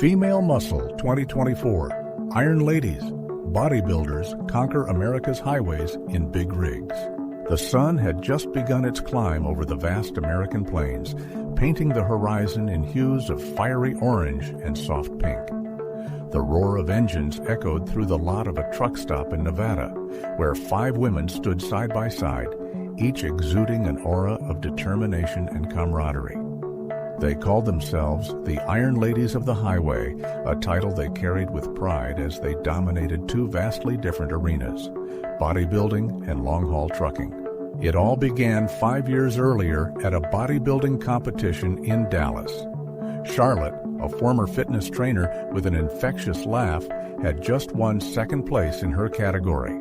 Female Muscle 2024. Iron Ladies. Bodybuilders conquer America's highways in big rigs. The sun had just begun its climb over the vast American plains, painting the horizon in hues of fiery orange and soft pink. The roar of engines echoed through the lot of a truck stop in Nevada, where 5 women stood side by side, each exuding an aura of determination and camaraderie. They called themselves the Iron Ladies of the Highway, a title they carried with pride as they dominated 2 vastly different arenas, bodybuilding and long-haul trucking. It all began 5 years earlier at a bodybuilding competition in Dallas. Charlotte, a former fitness trainer with an infectious laugh, had just won second place in her category.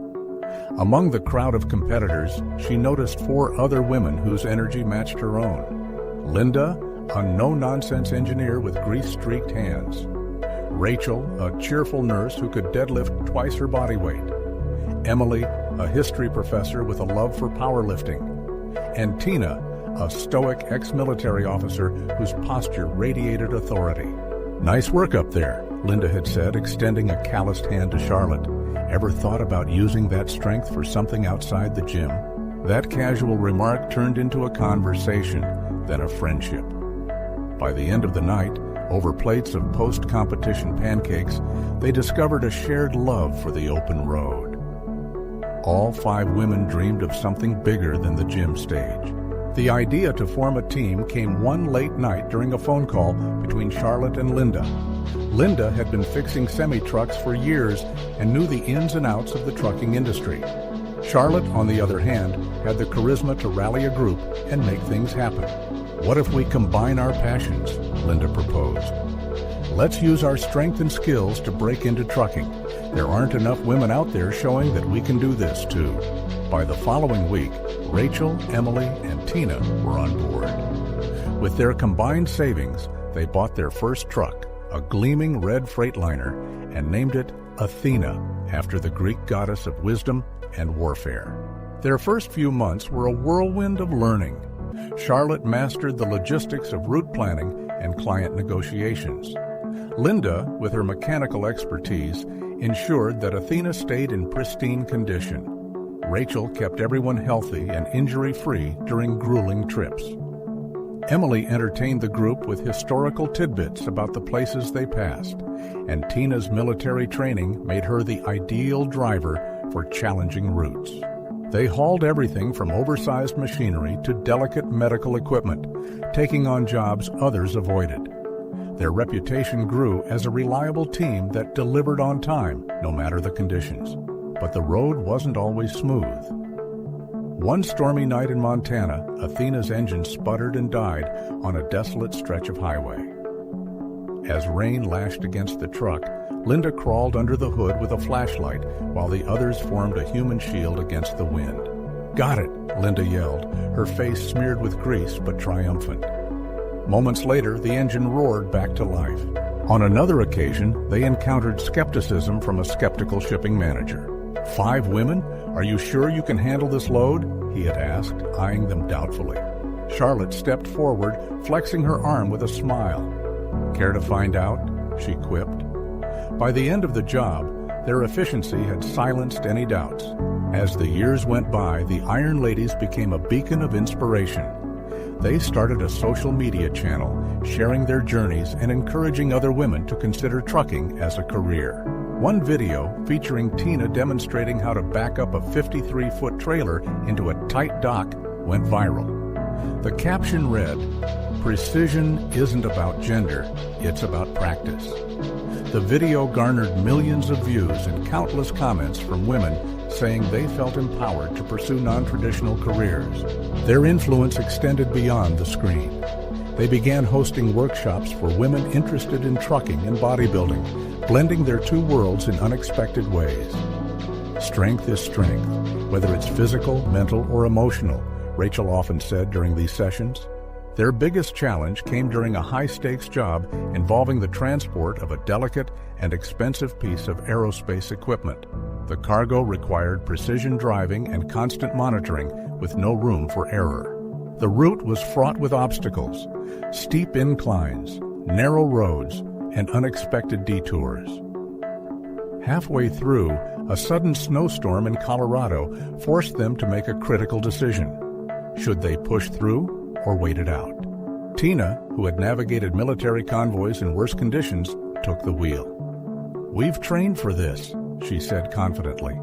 Among the crowd of competitors, she noticed 4 other women whose energy matched her own. Linda, a no-nonsense engineer with grease-streaked hands. Rachel, a cheerful nurse who could deadlift twice her body weight. Emily, a history professor with a love for powerlifting. And Tina, a stoic ex-military officer whose posture radiated authority. "Nice work up there," Linda had said, extending a calloused hand to Charlotte. "Ever thought about using that strength for something outside the gym?" That casual remark turned into a conversation, then a friendship. By the end of the night, over plates of post-competition pancakes, they discovered a shared love for the open road. All 5 women dreamed of something bigger than the gym stage. The idea to form a team came one late night during a phone call between Charlotte and Linda. Linda had been fixing semi-trucks for years and knew the ins and outs of the trucking industry. Charlotte, on the other hand, had the charisma to rally a group and make things happen. "What if we combine our passions?" Linda proposed. "Let's use our strength and skills to break into trucking. There aren't enough women out there showing that we can do this too." By the following week, Rachel, Emily, and Tina were on board. With their combined savings, they bought their first truck, a gleaming red Freightliner, and named it Athena, after the Greek goddess of wisdom and warfare. Their first few months were a whirlwind of learning. Charlotte mastered the logistics of route planning and client negotiations. Linda, with her mechanical expertise, ensured that Athena stayed in pristine condition. Rachel kept everyone healthy and injury-free during grueling trips. Emily entertained the group with historical tidbits about the places they passed, and Tina's military training made her the ideal driver for challenging routes. They hauled everything from oversized machinery to delicate medical equipment, taking on jobs others avoided. Their reputation grew as a reliable team that delivered on time, no matter the conditions. But the road wasn't always smooth. One stormy night in Montana, Athena's engine sputtered and died on a desolate stretch of highway. As rain lashed against the truck, Linda crawled under the hood with a flashlight while the others formed a human shield against the wind. "Got it," Linda yelled, her face smeared with grease but triumphant. Moments later, the engine roared back to life. On another occasion, they encountered skepticism from a skeptical shipping manager. "5 women? Are you sure you can handle this load?" he had asked, eyeing them doubtfully. Charlotte stepped forward, flexing her arm with a smile. "Care to find out?" she quipped. By the end of the job, their efficiency had silenced any doubts. As the years went by, the Iron Ladies became a beacon of inspiration. They started a social media channel, sharing their journeys and encouraging other women to consider trucking as a career. One video, featuring Tina demonstrating how to back up a 53-foot trailer into a tight dock, went viral. The caption read, "Precision isn't about gender, it's about practice." The video garnered millions of views and countless comments from women saying they felt empowered to pursue non-traditional careers. Their influence extended beyond the screen. They began hosting workshops for women interested in trucking and bodybuilding, blending their 2 worlds in unexpected ways. "Strength is strength, whether it's physical, mental, or emotional," Rachel often said during these sessions. Their biggest challenge came during a high-stakes job involving the transport of a delicate and expensive piece of aerospace equipment. The cargo required precision driving and constant monitoring with no room for error. The route was fraught with obstacles, steep inclines, narrow roads, and unexpected detours. Halfway through, a sudden snowstorm in Colorado forced them to make a critical decision. Should they push through or wait it out? Tina, who had navigated military convoys in worse conditions, took the wheel. "We've trained for this," she said confidently.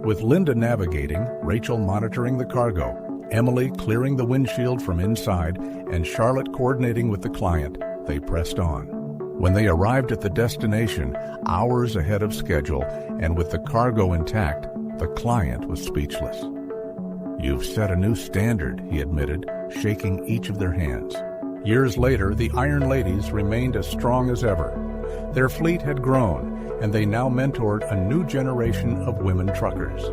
With Linda navigating, Rachel monitoring the cargo, Emily clearing the windshield from inside, and Charlotte coordinating with the client, they pressed on. When they arrived at the destination, hours ahead of schedule, and with the cargo intact, the client was speechless. "You've set a new standard," he admitted, shaking each of their hands. Years later, the Iron Ladies remained as strong as ever. Their fleet had grown, and they now mentored a new generation of women truckers.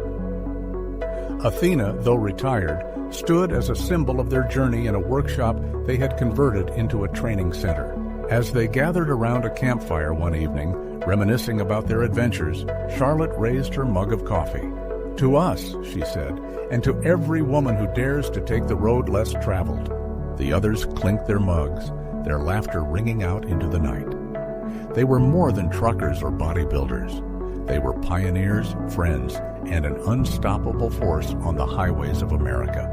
Athena, though retired, stood as a symbol of their journey in a workshop they had converted into a training center. As they gathered around a campfire one evening, reminiscing about their adventures, Charlotte raised her mug of coffee. "To us," she said, "and to every woman who dares to take the road less traveled." The others clinked their mugs, their laughter ringing out into the night. They were more than truckers or bodybuilders. They were pioneers, friends, and an unstoppable force on the highways of America.